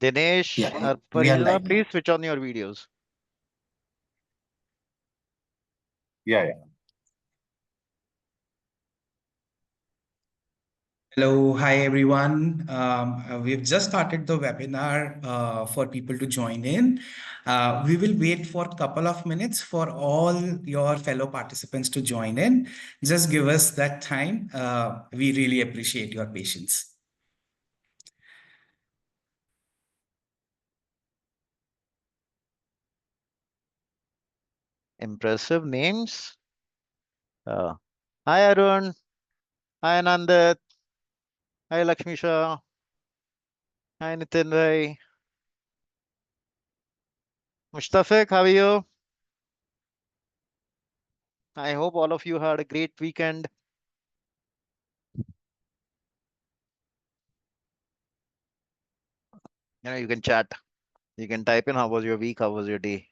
Dinesh Yeah, or we are Parijana, live now. please switch on your videos. Yeah. Hello, hi everyone. We've just started the webinar for people to join in. We will wait for a couple of minutes for all your fellow participants to join in. Just give us that time. We really appreciate your patience. Impressive names. Uh, Hi Arun. Hi Anandat. Hi Lakshmi Shah. Hi Nitin Rai. Mustafik, how are you? I hope all of you had a great weekend. You can chat. You can type in how was your week, how was your day.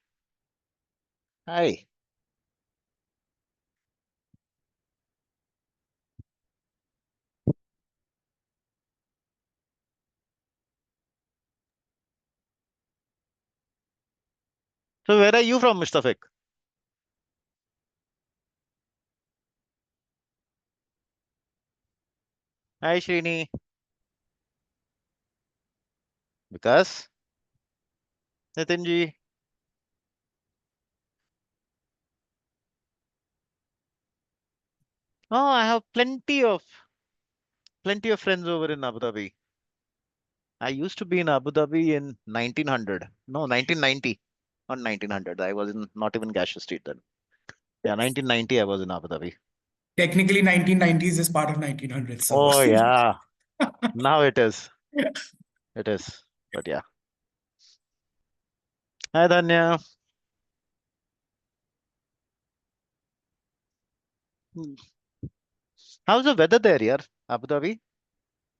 Hi. So where are you from, Mustafik? Hi Srini. Vikas. Nitinji. Oh, I have plenty of friends over in Abu Dhabi. I used to be in Abu Dhabi in 1900. No, 1990. Not 1900. I was in not even Gasher Street then. Yeah, 1990 I was in Abu Dhabi. Technically, 1990s is part of 1900s. So Oh yeah. Now it is. It is. But yeah. Hi Danya. Hmm. How's the weather there, yeah? Abu Dhabi?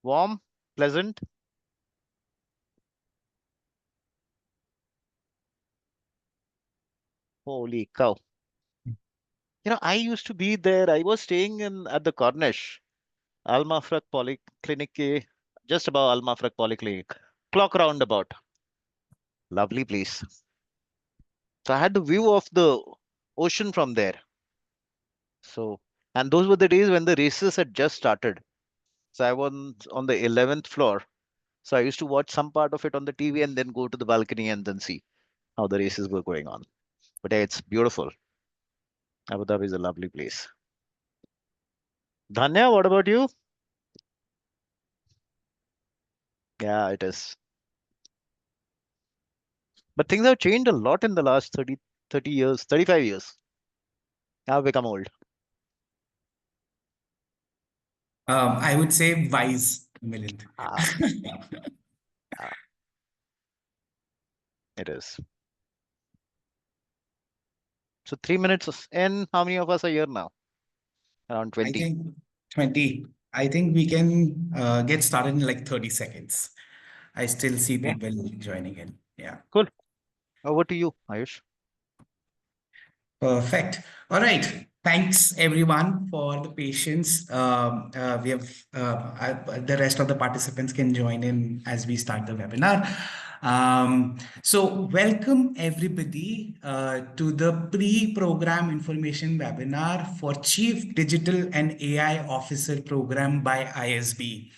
Warm? Pleasant? Holy cow. I used to be there. I was staying in at the Cornish, Al Mafraq Polyclinic, just above Al Mafraq Polyclinic. Clock roundabout. Lovely place. So I had the view of the ocean from there. So, and those were the days when the races had just started. So I was on the 11th floor. So I used to watch some part of it on the TV and then go to the balcony and then see how the races were going on. But yeah, it's beautiful. Abu Dhabi is a lovely place. Dhanya, what about you? Yeah, it is. But things have changed a lot in the last 30 years, 35 years. I've become old. I would say wise, Milind. Ah, ah, it is. So 3 minutes in, how many of us are here now? Around I 20. think 20. I think we can get started in like 30 seconds. I still see Yeah, people joining in. Yeah. cool. Over to you, Ayush. Perfect. All right. Thanks everyone for the patience. We have the rest of the participants can join in as we start the webinar. So welcome everybody to the pre-program information webinar for Chief Digital and AI Officer Program by ISB.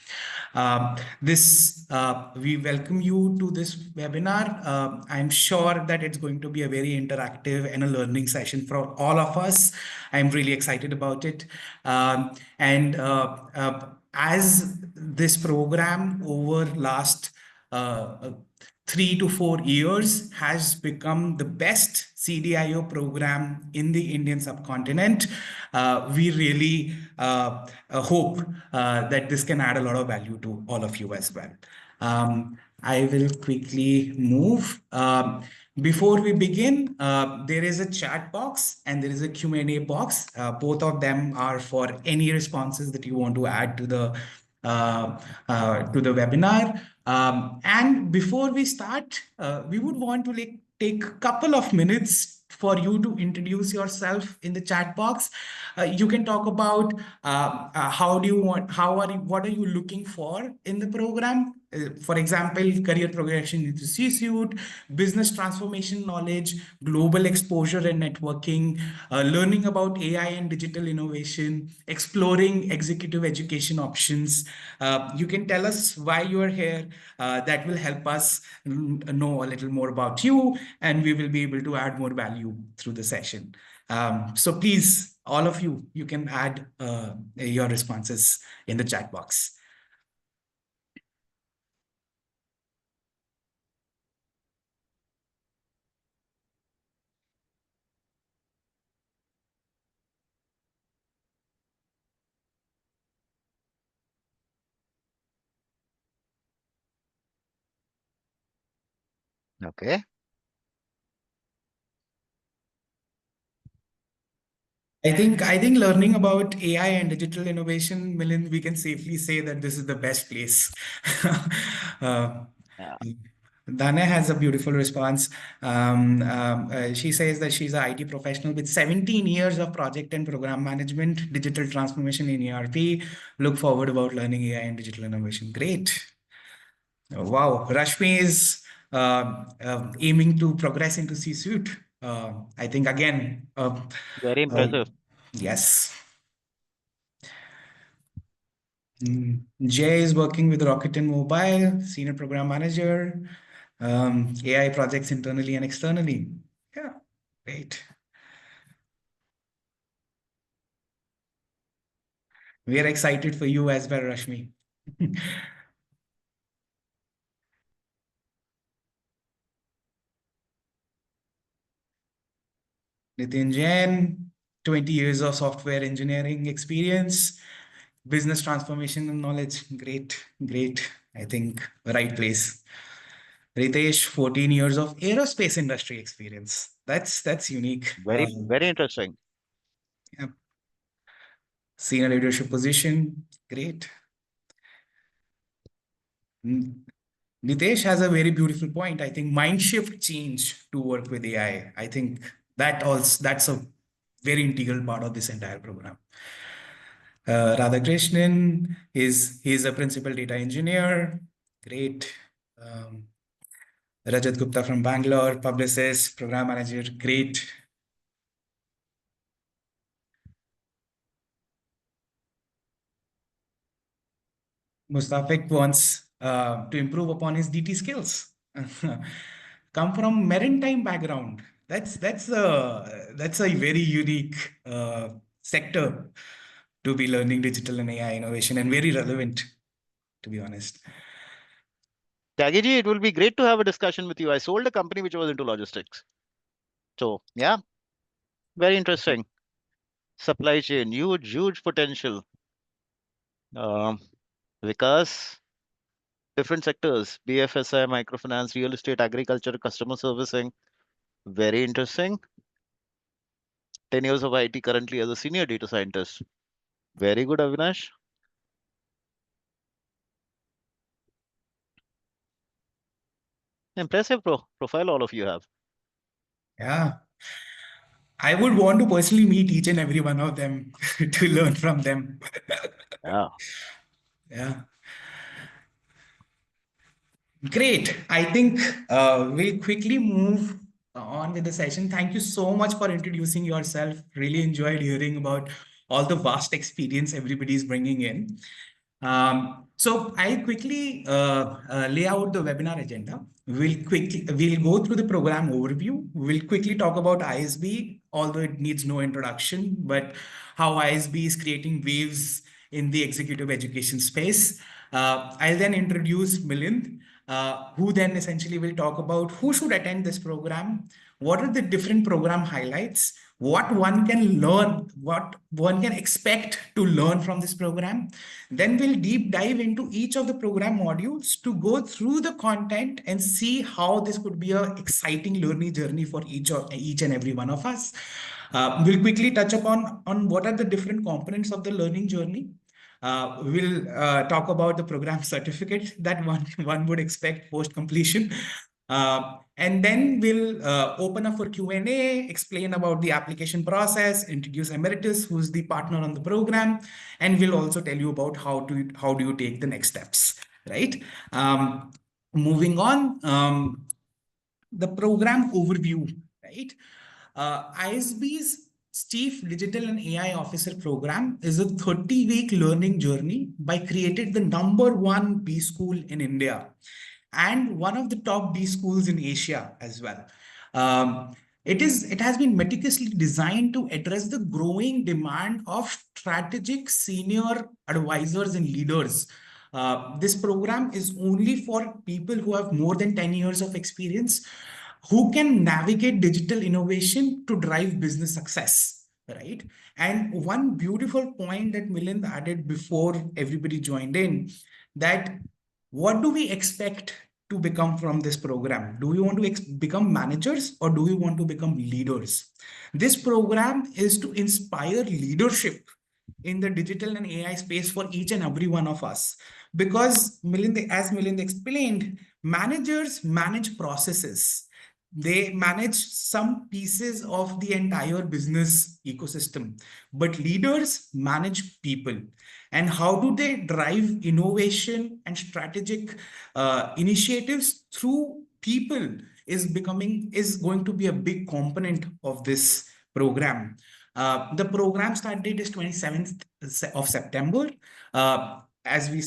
We welcome you to this webinar. I'm sure that it's going to be a very interactive and a learning session for all of us. I'm really excited about it. As this program over last uh, 3 to 4 years has become the best CDAIO program in the Indian subcontinent. We really hope that this can add a lot of value to all of you as well. I will quickly move. Before we begin, there is a chat box and there is a Q&A box. Both of them are for any responses that you want to add to the webinar. And before we start, we would want to take a couple of minutes for you to introduce yourself in the chat box. You can talk about what are you looking for in the program, For example, career progression into C-suite, business transformation knowledge, global exposure and networking, learning about AI and digital innovation, exploring executive education options. You can tell us why you are here. That will help us know a little more about you, and we will be able to add more value through the session. So please, all of you, you can add your responses in the chat box. Okay. I think learning about AI and digital innovation, Milind, we can safely say that this is the best place. uh, Yeah. Dana has a beautiful response. She says that she's an IT professional with 17 years of project and program management, digital transformation in ERP. Look forward about learning AI and digital innovation. Great. Wow. Rashmi is aiming to progress into C-suite. I think again, Very impressive. yes. Jay is working with Rocket and Mobile, senior program manager, AI projects internally and externally. Yeah, great. We are excited for you as well, Rashmi. Nitin Jain, 20 years of software engineering experience, business transformation and knowledge. Great, great. I think right place. Ritesh, 14 years of aerospace industry experience. That's unique. Very interesting. Yeah. Senior leadership position. Great. Nitesh has a very beautiful point. I think mind shift change to work with AI. I think that's a very integral part of this entire program. Radhakrishnan he's a principal data engineer. Great. Um, Rajat Gupta from Bangalore, publicist, program manager. Great. Mustafik wants to improve upon his DT skills. Come from maritime background. That's a very unique sector to be learning digital and AI innovation, and very relevant, to be honest. Tyagi, it will be great to have a discussion with you. I sold a company which was into logistics. So yeah, very interesting. Supply chain, huge potential. Um, Vikas, different sectors, BFSI, microfinance, real estate, agriculture, customer servicing. Very interesting. 10 years of IT currently as a senior data scientist. Very good, Avinash. Impressive profile all of you have. Yeah. I would want to personally meet each and every one of them to learn from them. Yeah. Yeah. Great. I think we'll quickly move on with the session. Thank you so much for introducing yourself. Really enjoyed hearing about all the vast experience everybody is bringing in. So I'll quickly lay out the webinar agenda. We'll go through the program overview. We'll quickly talk about ISB, although it needs no introduction, but how ISB is creating waves in the executive education space. I'll then introduce Milind, who then essentially will talk about who should attend this program, what are the different program highlights, what one can learn, what one can expect to learn from this program. Then we'll deep dive into each of the program modules to go through the content and see how this could be an exciting learning journey for each and every one of us. We'll quickly touch upon on what are the different components of the learning journey. We'll talk about the program certificate that one would expect post completion. And then we'll open up for Q&A, explain about the application process, introduce Emeritus, who's the partner on the program, and we'll also tell you about how do you take the next steps. right? Moving on, the program overview, right? ISB's Chief Digital and AI Officer program is a 30-week learning journey by created the #1 B school in India and one of the top B schools in Asia as well. It has been meticulously designed to address the growing demand of strategic senior advisors and leaders. This program is only for people who have more than 10 years of experience, who can navigate digital innovation to drive business success, right? And one beautiful point that Milind added before everybody joined in, that what do we expect to become from this program? Do we want to become managers or do we want to become leaders? This program is to inspire leadership in the digital and AI space for each and every one of us. Because Milind, as Milind explained, managers manage processes. They manage some pieces of the entire business ecosystem, but leaders manage people. And how do they drive innovation and strategic initiatives through people is going to be a big component of this program. The program start date is 27th of September. As we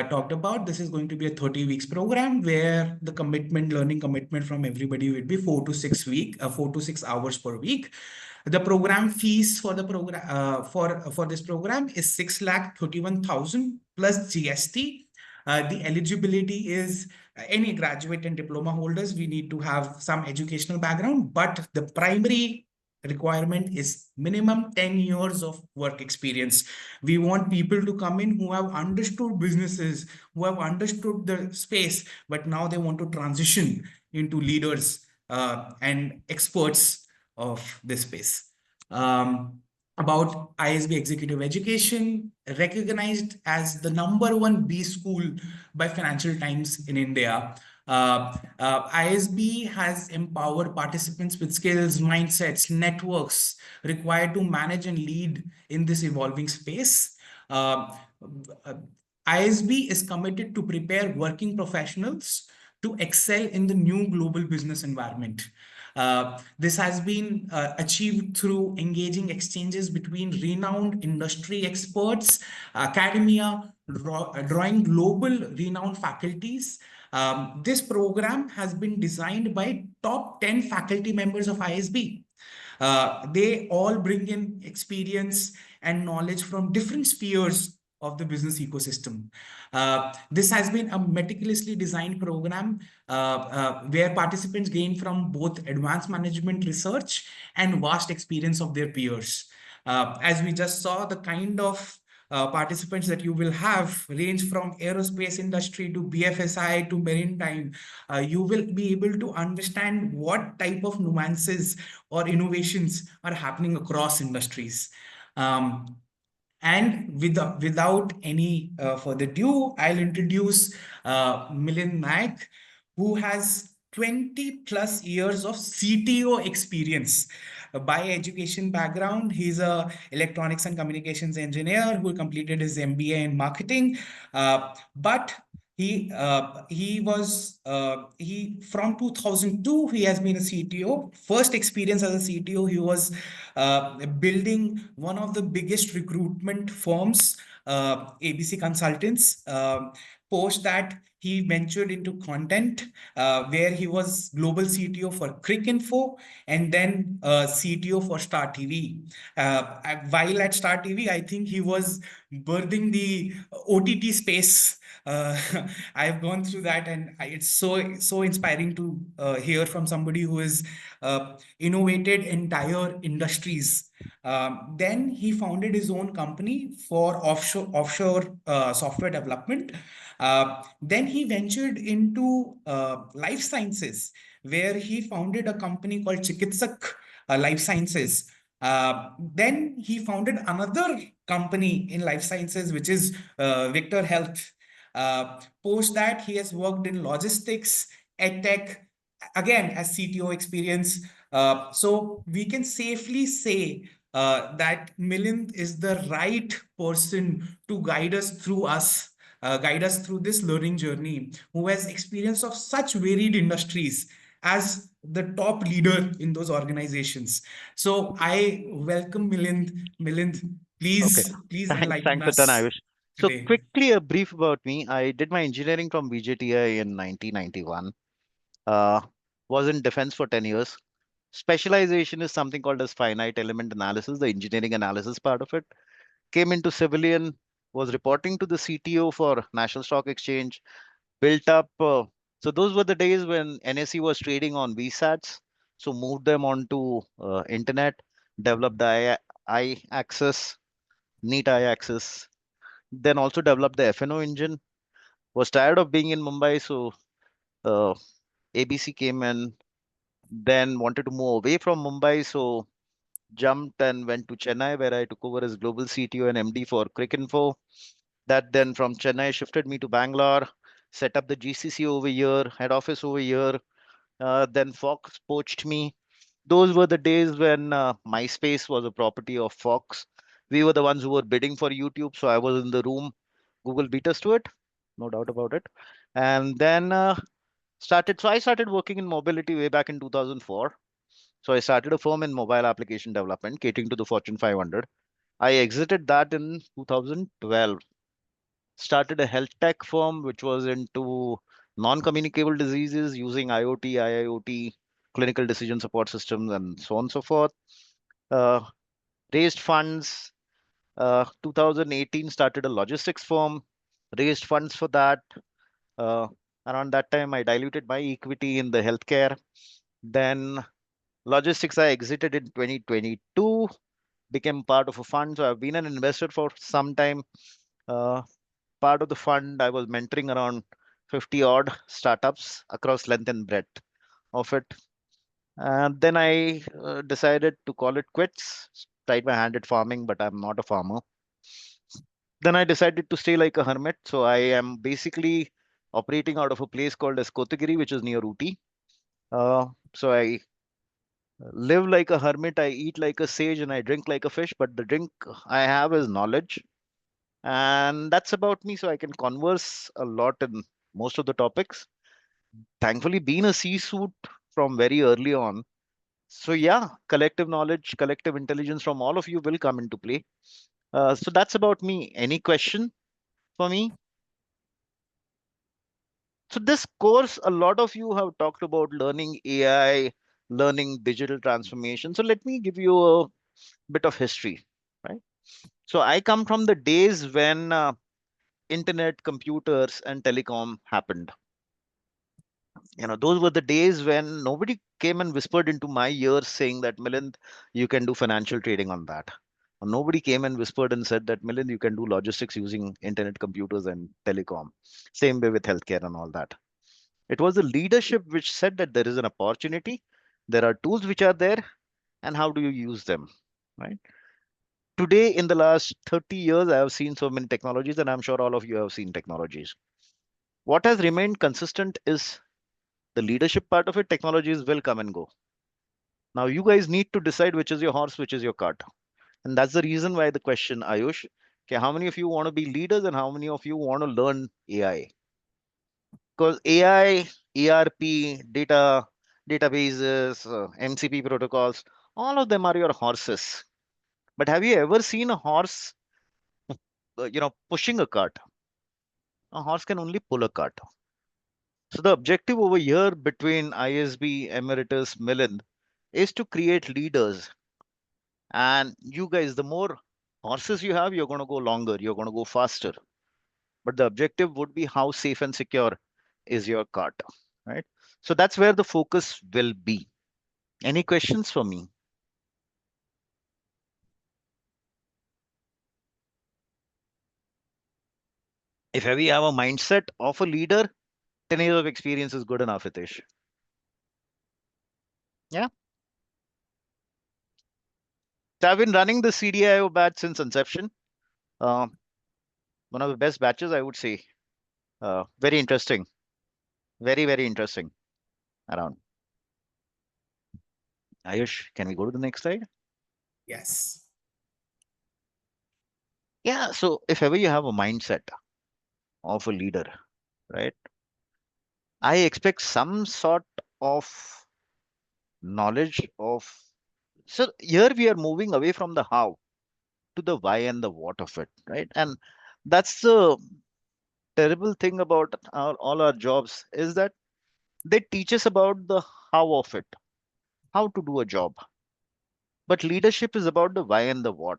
talked about, this is going to be a 30 weeks program where the learning commitment from everybody would be 4 to 6 hours per week. The program fees for the program for this program is 6,31,000 plus GST. The eligibility is any graduate and diploma holders. We need to have some educational background, but the primary requirement is minimum 10 years of work experience. We want people to come in who have understood businesses, who have understood the space, but now they want to transition into leaders and experts of this space. About ISB Executive Education, recognized as the #1 B school by Financial Times in India. ISB has empowered participants with skills, mindsets, networks required to manage and lead in this evolving space. ISB is committed to prepare working professionals to excel in the new global business environment. This has been achieved through engaging exchanges between renowned industry experts, academia, drawing global renowned faculties. This program has been designed by top 10 faculty members of ISB. They all bring in experience and knowledge from different spheres of the business ecosystem. This has been a meticulously designed program where participants gain from both advanced management research and vast experience of their peers. As we just saw, the kind of participants that you will have range from aerospace industry to BFSI to maritime. You will be able to understand what type of nuances or innovations are happening across industries. And without any further ado, I'll introduce Milind Naik, who has 20 plus years of CTO experience. By education background, he's a electronics and communications engineer who completed his MBA in marketing. But he from 2002 he has been a CTO. First experience as a CTO, he was building one of the biggest recruitment firms, ABC Consultants. Post that, he ventured into content, where he was global CTO for Cricinfo and then CTO for Star TV. While at Star TV, I think he was birthing the OTT space. I've gone through that, and it's so inspiring to hear from somebody who has innovated entire industries. Then he founded his own company for offshore software development. Then he ventured into life sciences, where he founded a company called Chikitsak Life Sciences. Then he founded another company in life sciences, which is Victor Health. Post that, he has worked in logistics, Edtech, again as CTO experience. So we can safely say that Milind is the right person to guide us through guide us through this learning journey, who has experience of such varied industries as the top leader in those organizations. So I welcome Milind. Milind, Okay. please enlighten Thanks a ton, us Ayush. So today. quickly, a brief about me. I did my engineering from VJTI in 1991. Uh, was in defense for 10 years. Specialization is something called as finite element analysis, the engineering analysis part of it. Came into civilian, was reporting to the CTO for National Stock Exchange, built up. So those were the days when NSE was trading on VSATs. So moved them onto internet, developed I-axis, neat I-axis, then also developed the FNO engine. Was tired of being in Mumbai, so uh, ABC came in, then wanted to move away from Mumbai, so jumped and went to Chennai, where I took over as global CTO and MD for Cricinfo. That then from Chennai shifted me to Bangalore, set up the GCC over here, head office over here. Then Fox poached me. Those were the days when MySpace was a property of Fox. We were the ones who were bidding for YouTube, so I was in the room. Google beat us to it, no doubt about it. And then I started working in mobility way back in 2004. So I started a firm in mobile application development, catering to the Fortune 500. I exited that in 2012. Started a health tech firm which was into non-communicable diseases using IoT, IIoT, clinical decision support systems, and so on and so forth. Uh, Raised funds. 2018 started a logistics firm. Raised funds for that. Uh, Around that time, I diluted my equity in the healthcare. Then logistics, I exited in 2022. Became part of a fund. So I've been an investor for some time. Uh, Part of the fund, I was mentoring around 50 odd startups across length and breadth of it. And then I decided to call it quits. Tried my hand at farming, but I'm not a farmer. Then I decided to stay like a hermit. So I am basically operating out of a place called as Kotagiri, which is near Ooty. So I live like a hermit, I eat like a sage, and I drink like a fish. But the drink I have is knowledge. And that's about me. So I can converse a lot in most of the topics. Thankfully, been a C-suite from very early on. So yeah, collective knowledge, collective intelligence from all of you will come into play. So that's about me. Any question for me? So this course, a lot of you have talked about learning AI, learning digital transformation. So let me give you a bit of history, right? So I come from the days when internet, computers, and telecom happened. Those were the days when nobody came and whispered into my ears saying that, Milind, you can do financial trading on that. Or nobody came and whispered and said that, Milind, you can do logistics using internet, computers, and telecom. Same way with healthcare and all that. It was the leadership which said that there is an opportunity, there are tools which are there, and how do you use them, right? Today, in the last 30 years, I have seen so many technologies, and I'm sure all of you have seen technologies. What has remained consistent is the leadership part of it. Technologies will come and go. Now, you guys need to decide which is your horse, which is your cart. And that's the reason why the question, Ayush, okay, how many of you want to be leaders and how many of you want to learn AI? Because AI, ERP, databases, MCP protocols, all of them are your horses. But have you ever seen a horse, pushing a cart? A horse can only pull a cart. So the objective over here between ISB, Emeritus, Milind is to create leaders. And you guys, the more horses you have, you're going to go longer, you're going to go faster. But the objective would be how safe and secure is your cart, right? So that's where the focus will be. Any questions for me? If we have a mindset of a leader, 10 years of experience is good enough, Hitesh. Yeah. So I've been running the CDAIO batch since inception. Uh, One of the best batches, I would say. Very interesting. Very, very interesting around. Ayush, can we go to the next slide? Yes. Yeah. So if ever you have a mindset of a leader, right? I expect some sort of knowledge of. So here we are moving away from the how to the why and the what of it, right? And that's the terrible thing about all our jobs is that they teach us about the how of it, how to do a job. But leadership is about the why and the what.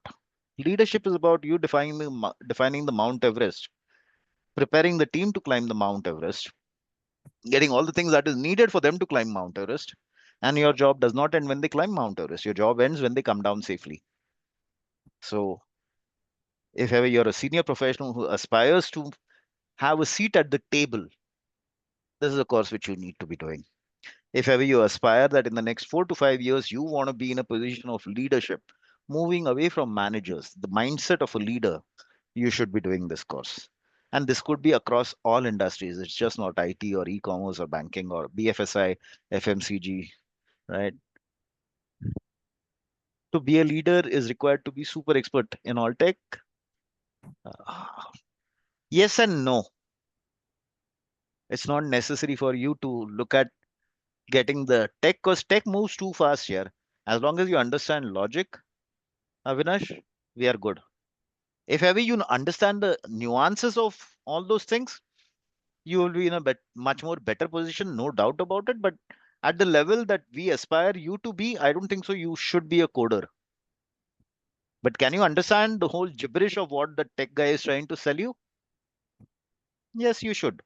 Leadership is about you defining the Mount Everest, preparing the team to climb the Mount Everest, getting all the things that is needed for them to climb Mount Everest. And your job does not end when they climb Mount Everest. Your job ends when they come down safely. So if ever you're a senior professional who aspires to have a seat at the table, this is a course which you need to be doing. If ever you aspire that in the next 4 to 5 years, you want to be in a position of leadership, moving away from managers, the mindset of a leader, you should be doing this course. And this could be across all industries. It's just not IT or e-commerce or banking or BFSI, FMCG, right? To be a leader is required to be super expert in all tech. Uh, yes and no. It's not necessary for you to look at getting the tech because tech moves too fast here. As long as you understand logic, Avinash, we are good. If ever you understand the nuances of all those things, you will be in a much more better position, no doubt about it. But at the level that we aspire you to be, I don't think so. You should be a coder. But can you understand the whole gibberish of what the tech guy is trying to sell you? Yes, you should.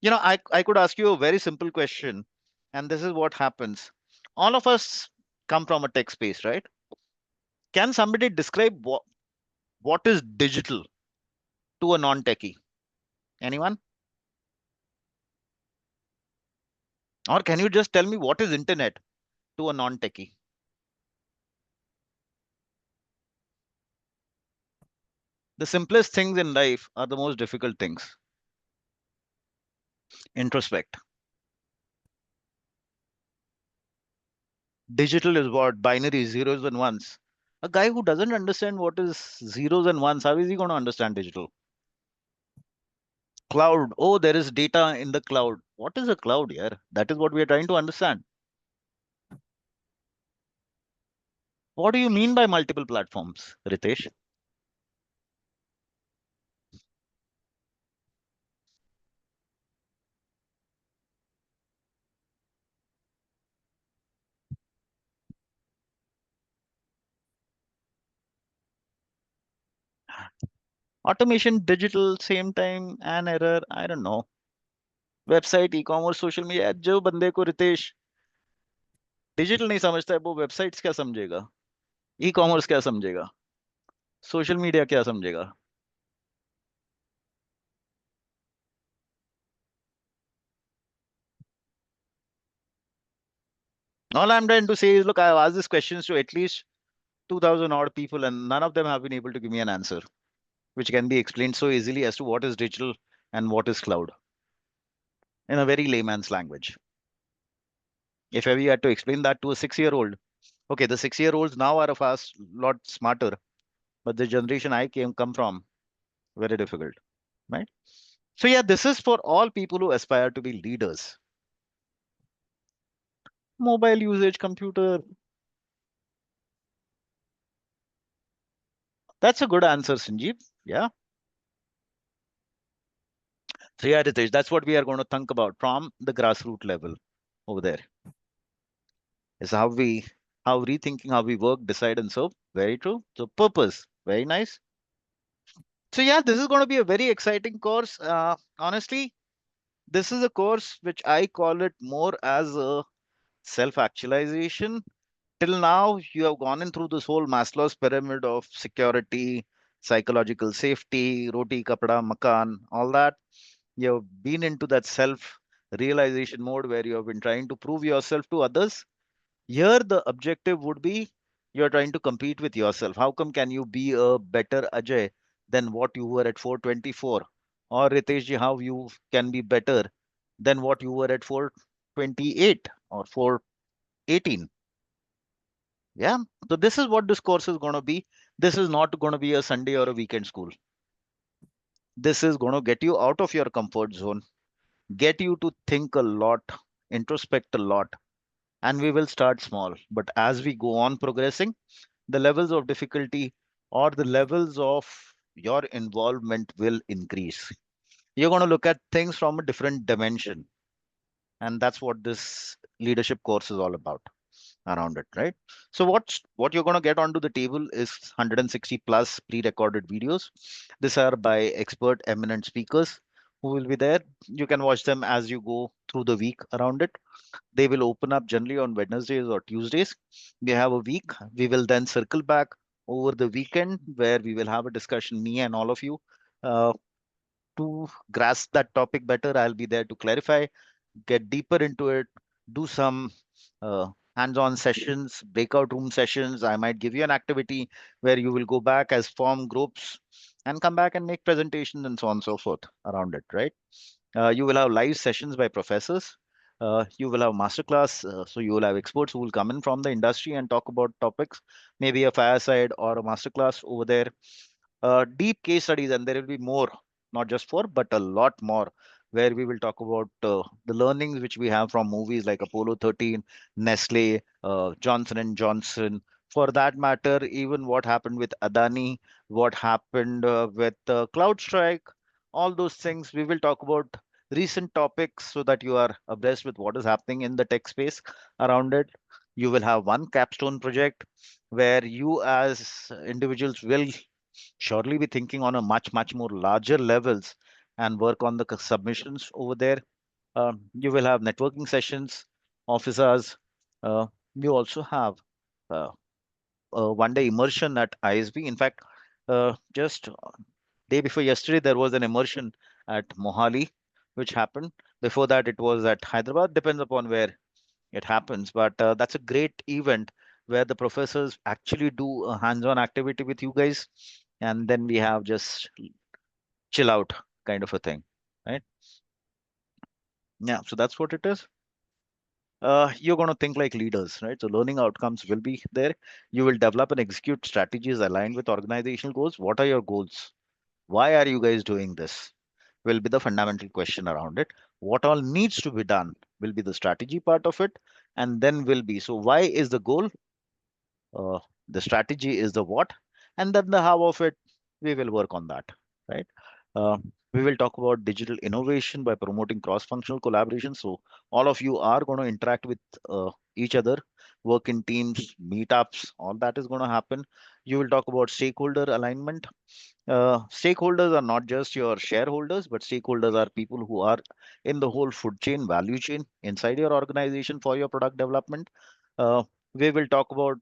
I could ask you a very simple question, and this is what happens. All of us come from a tech space, right? Can somebody describe what is digital to a non-techie? Anyone? Or can you just tell me what is internet to a non-techie? The simplest things in life are the most difficult things. Introspect. Digital is what? Binary, zeros and ones. A guy who doesn't understand what is zeros and ones, how is he going to understand digital? Cloud. Oh, there is data in the cloud. What is a cloud here? That is what we are trying to understand. What do you mean by multiple platforms, Ritesh? Automation, digital, same time, an error. I don't know. Website e commerce social media जो बंदे को Ritesh digital नहीं समझता है वो websites क्या समझेगा e commerce क्या समझेगा सोशल मीडिया क्या समझेगा all I'm trying to say is look I've asked these questions to at least 2000 odd people and none of them have been able to give me an answer which can be explained so easily as to what is digital and what is cloud in a very layman's language. If ever you had to explain that to a 6-year-old, okay, the 6-year-olds now are a fast lot smarter, but the generation I come from, very difficult, right? So yeah, this is for all people who aspire to be leaders. Mobile usage, computer. That's a good answer, Sanjeev. Yeah. So yeah, Ritesh, that's what we are going to think about from the grassroots level over there. Is how rethinking how we work, decide, and serve. Very true. So purpose, very nice. So yeah, this is going to be a very exciting course. Honestly, this is a course which I call it more as a self-actualization. Till now, you have gone in through this whole Maslow's pyramid of security, psychological safety, roti, kapda, makan, all that. You've been into that self-realization mode where you have been trying to prove yourself to others. Here, the objective would be you're trying to compete with yourself. How come can you be a better Ajay than what you were at 424? Or Riteshji, how you can be better than what you were at 428 or 418? Yeah. So this is what this course is going to be. This is not going to be a Sunday or a weekend school. This is going to get you out of your comfort zone, get you to think a lot, introspect a lot, and we will start small. But as we go on progressing, the levels of difficulty or the levels of your involvement will increase. You're going to look at things from a different dimension. And that's what this leadership course is all about around it, right? So what you're going to get onto the table is 160 plus pre-recorded videos. These are by expert eminent speakers who will be there. You can watch them as you go through the week around it. They will open up generally on Wednesdays or Tuesdays. We have a week. We will then circle back over the weekend where we will have a discussion, me and all of you, uh, to grasp that topic better. I'll be there to clarify, get deeper into it, do some hands-on sessions, breakout room sessions. I might give you an activity where you will go back as form groups and come back and make presentations and so on and so forth around it, right? You will have live sessions by professors. You will have masterclass. So you will have experts who will come in from the industry and talk about topics, maybe a fireside or a masterclass over there. Deep case studies, and there will be more, not just four, but a lot more, where we will talk about the learnings which we have from movies like Apollo 13, Nestle, Johnson and Johnson. For that matter, even what happened with Adani, what happened with CloudStrike, all those things. We will talk about recent topics so that you are abreast with what is happening in the tech space around it. You will have one capstone project where you as individuals will surely be thinking on a much more larger levels and work on the submissions over there. You will have networking sessions, office hours. You also have uh, a one-day immersion at ISB. In fact, just day before yesterday, there was an immersion at Mohali, which happened. Before that, it was at Hyderabad. Depends upon where it happens, but that's a great event where the professors actually do a hands-on activity with you guys, and then we have just chill out kind of a thing, right? Yeah, so that's what it is. You're going to think like leaders, right? So learning outcomes will be there. You will develop and execute strategies aligned with organizational goals. What are your goals? Why are you guys doing this? Will be the fundamental question around it. What all needs to be done will be the strategy part of it, and then will be, so why is the goal? uh, the strategy is the what, and then the how of it. We will work on that, right? uh, we will talk about digital innovation by promoting cross-functional collaboration. So all of you are going to interact with each other, work in teams, meetups, all that is going to happen. You will talk about stakeholder alignment. Stakeholders are not just your shareholders, but stakeholders are people who are in the whole food chain, value chain inside your organization for your product development. Uh, we will talk about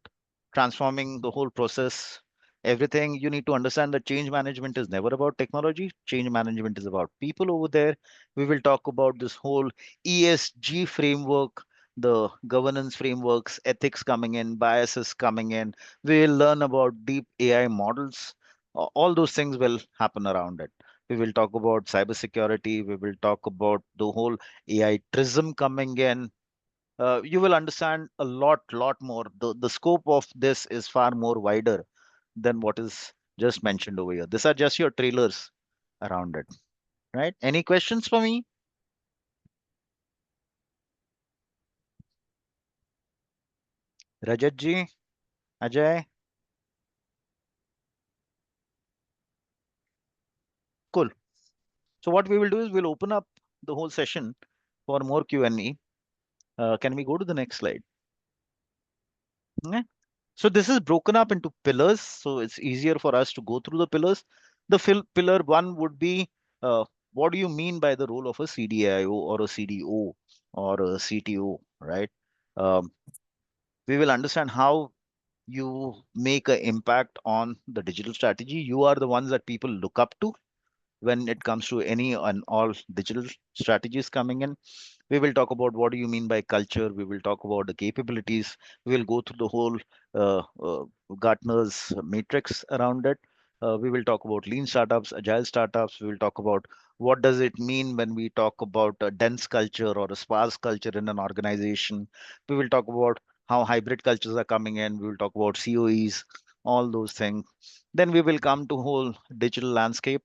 transforming the whole process. Everything you need to understand that change management is never about technology. Change management is about people over there. We will talk about this whole ESG framework, the governance frameworks, ethics coming in, biases coming in. We will learn about deep AI models. All those things will happen around it. We will talk about cybersecurity. We will talk about the whole AI prism coming in. You will understand a lot more. The scope of this is far more wider than what is just mentioned over here. These are just your trailers around it, right? Any questions for me? Rajat ji, Ajay? Cool. So what we will do is we'll open up the whole session for more Q&A. Can we go to the next slide? Yeah. So this is broken up into pillars, so it's easier for us to go through the pillars. The pillar one would be, what do you mean by the role of a CDAIO or a CDO or a CTO, right? Um, we will understand how you make an impact on the digital strategy. You are the ones that people look up to when it comes to any and all digital strategies coming in. We will talk about what do you mean by culture. We will talk about the capabilities. We will go through the whole Gartner's matrix around it. We will talk about lean startups, agile startups. We will talk about what does it mean when we talk about a dense culture or a sparse culture in an organization. We will talk about how hybrid cultures are coming in. We will talk about COEs, all those things. Then we will come to whole digital landscape.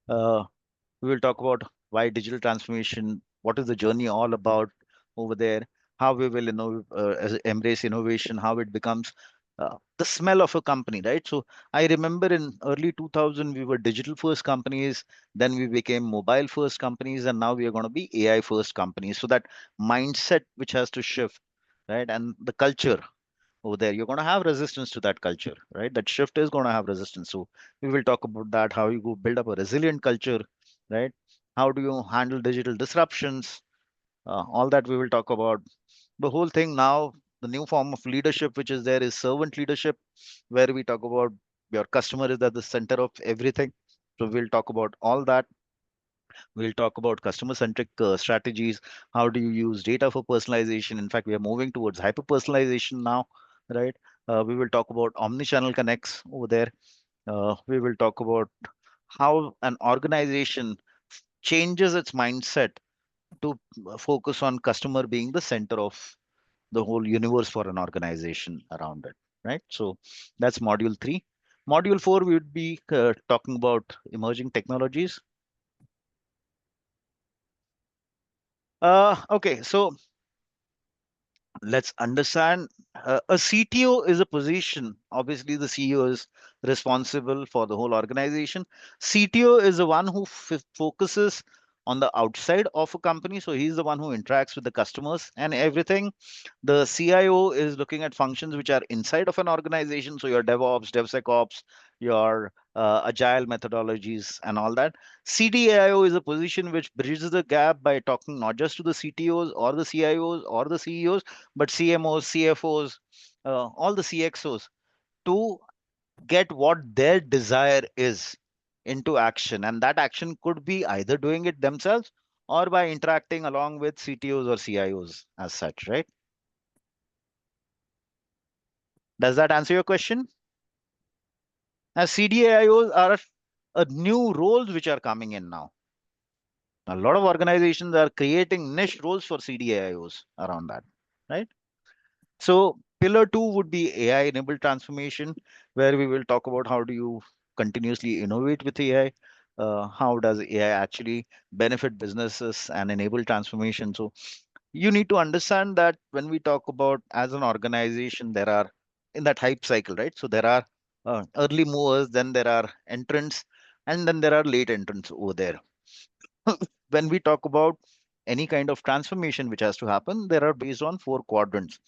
Uh, we will talk about why digital transformation, what is the journey all about over there, how we will embrace innovation, how it becomes the smell of a company, right? So I remember in early 2000, we were digital first companies, then we became mobile first companies, and now we are going to be AI first companies. So that mindset which has to shift, right? And the culture over there, you're going to have resistance to that culture, right? That shift is going to have resistance. So we will talk about that, how you go build up a resilient culture, right? How do you handle digital disruptions? All that we will talk about. The whole thing now, the new form of leadership which is there is servant leadership, where we talk about your customer is at the center of everything. So we'll talk about all that. We'll talk about customer centric strategies. How do you use data for personalization? In fact, we are moving towards hyper personalization now, right? We will talk about omni-channel connects over there. We will talk about how an organization changes its mindset to focus on customer being the center of the whole universe for an organization around it, right? So that's module 3. Module 4, we would be talking about emerging technologies. Okay, so let's understand a CTO is a position. Obviously, the CEO is responsible for the whole organization. CTO is the one who focuses on the outside of a company. So he's the one who interacts with the customers and everything. The CIO is looking at functions which are inside of an organization. So your DevOps, DevSecOps, your agile methodologies, and all that. CDAIO is a position which bridges the gap by talking not just to the CTOs or the CIOs or the CEOs, but CMOs, CFOs, all the CXOs to get what their desire is into action. And that action could be either doing it themselves or by interacting along with CTOs or CIOs as such, right? Does that answer your question? As CDAIOs are a new roles which are coming in now. A lot of organizations are creating niche roles for CDAIOs around that, right? So pillar 2 would be AI enabled transformation, where we will talk about how do you continuously innovate with AI. How does AI actually benefit businesses and enable transformation? So you need to understand that when we talk about as an organization, there are in that hype cycle, right? So there are early movers, then there are entrants, and then there are late entrants over there. When we talk about any kind of transformation which has to happen, there are based on 4 quadrants.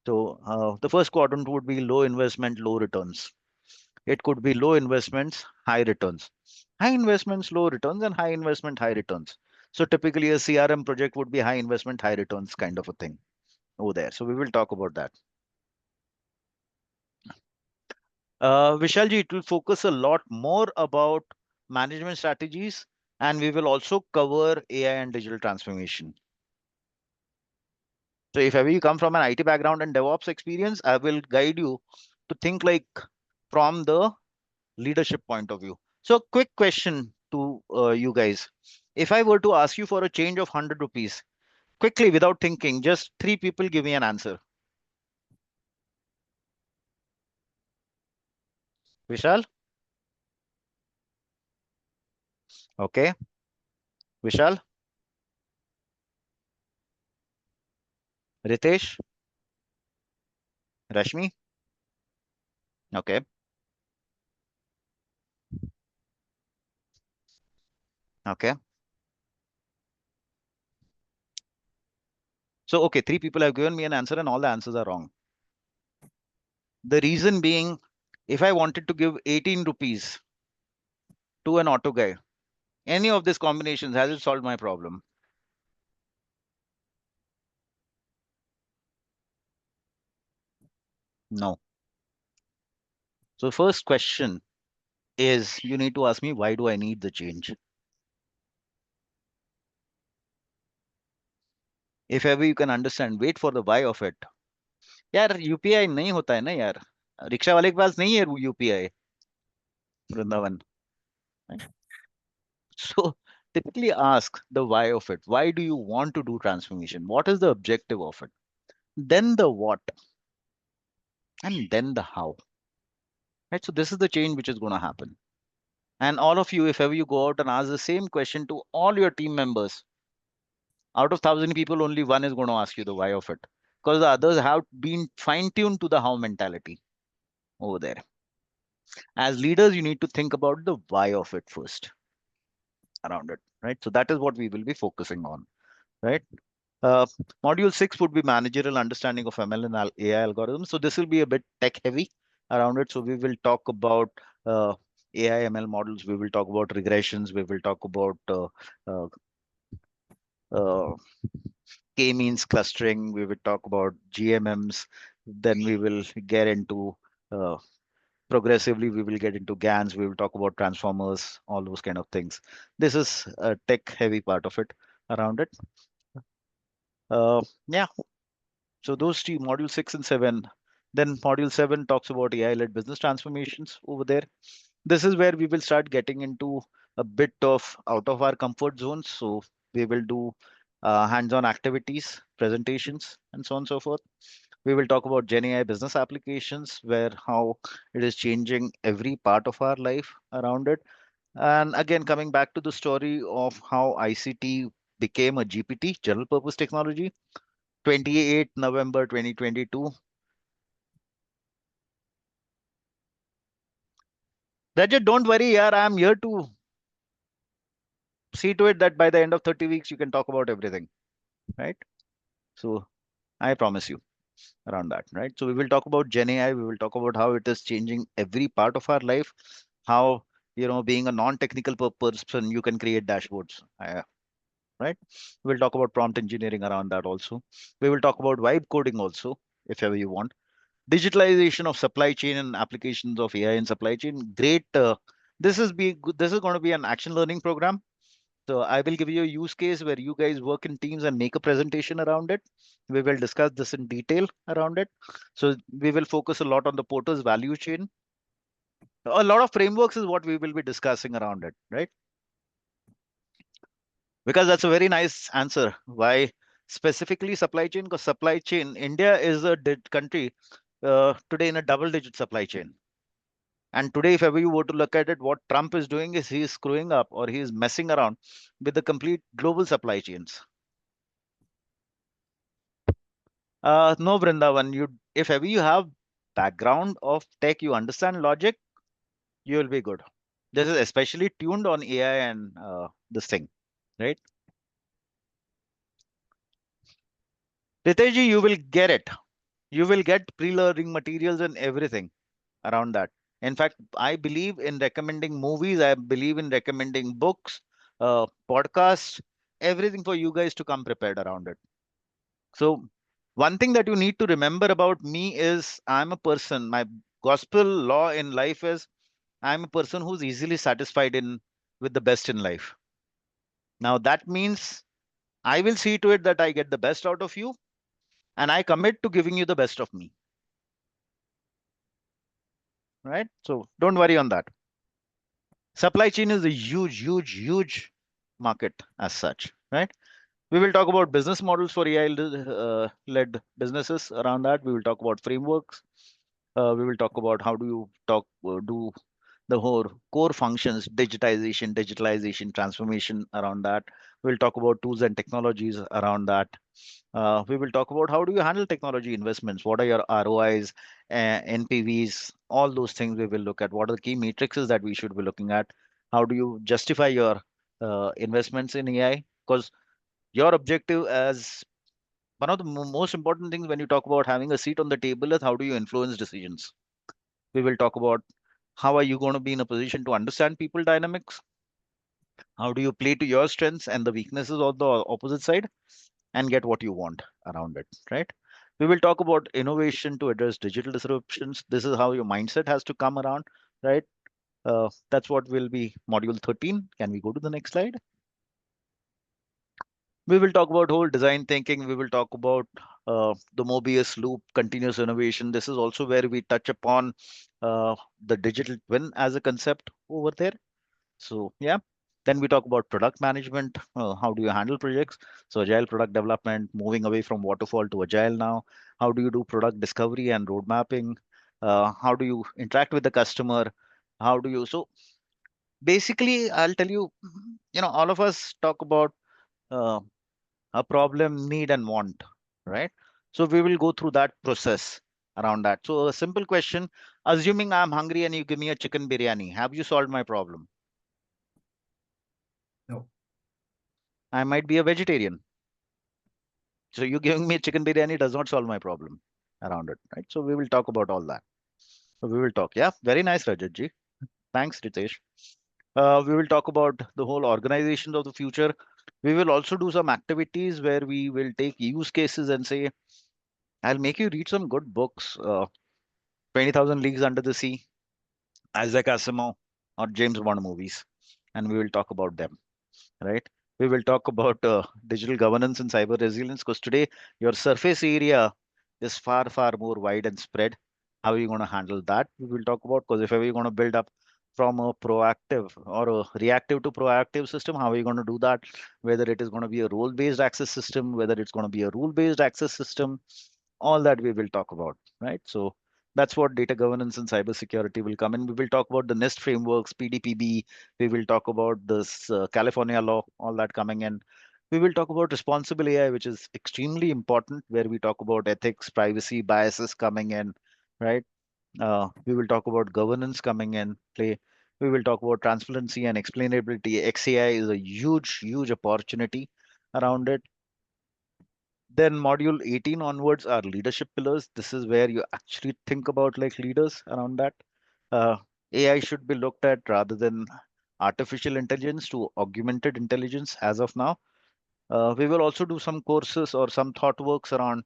So the first quadrant would be low investment, low returns. It could be low investments, high returns. High investments, low returns, and high investment, high returns. So typically a CRM project would be high investment, high returns kind of a thing over there. So we will talk about that. Vishalji, it will focus a lot more about management strategies, and we will also cover AI and digital transformation. So if ever you come from an IT background and DevOps experience, I will guide you to think like from the leadership point of view. So quick question to you guys. If I were to ask you for a change of 100 rupees, quickly without thinking, just 3 people give me an answer. Vishal? Okay. Vishal? Ritesh? Rashmi? Okay. Okay. So, okay, 3 people have given me an answer and all the answers are wrong. The reason being, if I wanted to give 18 rupees to an auto guy, any of these combinations, has it solved my problem? No. So first question is you need to ask me, why do I need the change? If ever you can understand, wait for the why of it. यार UPI नहीं होता है ना यार. Rickshaw वाले के पास नहीं है UPI. Vrindavan. Right? So typically ask the why of it. Why do you want to do transformation? What is the objective of it? Then the what, and then the how. Right? So this is the change which is going to happen. And all of you, if ever you go out and ask the same question to all your team members, out of 1,000 people, only one is going to ask you the why of it. Because the others have been fine-tuned to the how mentality over there. As leaders, you need to think about the why of it first around it, right? So that is what we will be focusing on, right? Uh, Module 6 would be managerial understanding of ML and AI algorithms. So this will be a bit tech heavy around it. So we will talk about AI ML models. We will talk about regressions. We will talk about uh, uh, K-means clustering. We will talk about GMMs. Then we will get into uh, progressively, we will get into GANs. We will talk about transformers, all those kind of things. This is a tech heavy part of it around it. Yeah. So those two, module 6 and 7. Then module 7 talks about AI-led business transformations over there. This is where we will start getting into a bit of out of our comfort zones. So we will do hands-on activities, presentations, and so on and so forth. We will talk about Gen AI business applications, where how it is changing every part of our life around it. And again, coming back to the story of how ICT became a GPT, general purpose technology, 28 November 2022. Rajat, don't worry, yaar, I'm here to see to it that by the end of 30 weeks, you can talk about everything, right? So I promise you around that, right? So we will talk about Gen AI. We will talk about how it is changing every part of our life, how, being a non-technical person, you can create dashboards, right? We'll talk about prompt engineering around that also. We will talk about vibe coding also, if ever you want. Digitalization of supply chain and applications of AI in supply chain. Great. This is going to be an action learning program. So I will give you a use case where you guys work in teams and make a presentation around it. We will discuss this in detail around it. So we will focus a lot on the porter's value chain. A lot of frameworks is what we will be discussing around it, right? Because that's a very nice answer. Why specifically supply chain? Because supply chain, India is a country today in a double-digit supply chain. And today, if ever you were to look at it, what Trump is doing is he is screwing up or he is messing around with the complete global supply chains. No, Vrindavan, if ever you have background of tech, you understand logic, you will be good. This is especially tuned on AI and this thing, right? Ritesh, you will get it. You will get pre-learning materials and everything around that. In fact, I believe in recommending movies. I believe in recommending books, podcasts, everything for you guys to come prepared around it. So one thing that you need to remember about me is I'm a person, my gospel law in life is I'm a person who's easily satisfied in with the best in life. Now that means I will see to it that I get the best out of you and I commit to giving you the best of me. Right? So don't worry on that. Supply chain is a huge, huge, huge market as such, right? We will talk about business models for AI-led businesses around that. We will talk about frameworks. We will talk about how do you do the whole core functions, digitalization, transformation around that. We'll talk about tools and technologies around that. We will talk about how do you handle technology investments? What are your ROIs, NPVs, all those things we will look at. What are the key matrices that we should be looking at? How do you justify your investments in AI? Because your objective as one of the most important things when you talk about having a seat on the table is how do you influence decisions? We will talk about how are you going to be in a position to understand people dynamics? How do you play to your strengths and the weaknesses of the opposite side and get what you want around it, right? We will talk about innovation to address digital disruptions. This is how your mindset has to come around, right? That's what will be module 13. Can we go to the next slide? We will talk about whole design thinking. We will talk about the Mobius loop, continuous innovation. This is also where we touch upon the digital twin as a concept over there. So yeah, then we talk about product management. How do you handle projects? So agile product development, moving away from waterfall to agile now. How do you do product discovery and road mapping? How do you interact with the customer? How do you, so Basically, I'll tell you, all of us talk about uh, a problem, need, and want, right? So we will go through that process around that. So a simple question, assuming I'm hungry and you give me a chicken biryani, have you solved my problem? No. I might be a vegetarian. So you giving me a chicken biryani does not solve my problem around it, right? So we will talk about all that. So we will talk. Yeah, very nice, Rajat ji. Thanks, Ritesh. We will talk about the whole organizations of the future. We will also do some activities where we will take use cases and say, I'll make you read some good books, 20,000 Leagues Under the Sea, Isaac Asimov, or James Bond movies, and we will talk about them, right? We will talk about digital governance and cyber resilience because today your surface area is far, far more wide and spread. How are you going to handle that? We will talk about because if ever you're going to build up from a proactive or a reactive to proactive system, how are you going to do that? Whether it is going to be a role-based access system, whether it's going to be a rule-based access system, all that we will talk about, right? So that's what data governance and cybersecurity will come in. We will talk about the NIST frameworks, PDPB. We will talk about this California law, all that coming in. We will talk about responsible AI, which is extremely important, where we talk about ethics, privacy, biases coming in, right? We will talk about governance coming in play. We will talk about transparency and explainability. XAI is a huge, huge opportunity around it. Then module 18 onwards are leadership pillars. This is where you actually think about like leaders around that. Uh, AI should be looked at rather than artificial intelligence to augmented intelligence as of now. We will also do some courses or some thought works around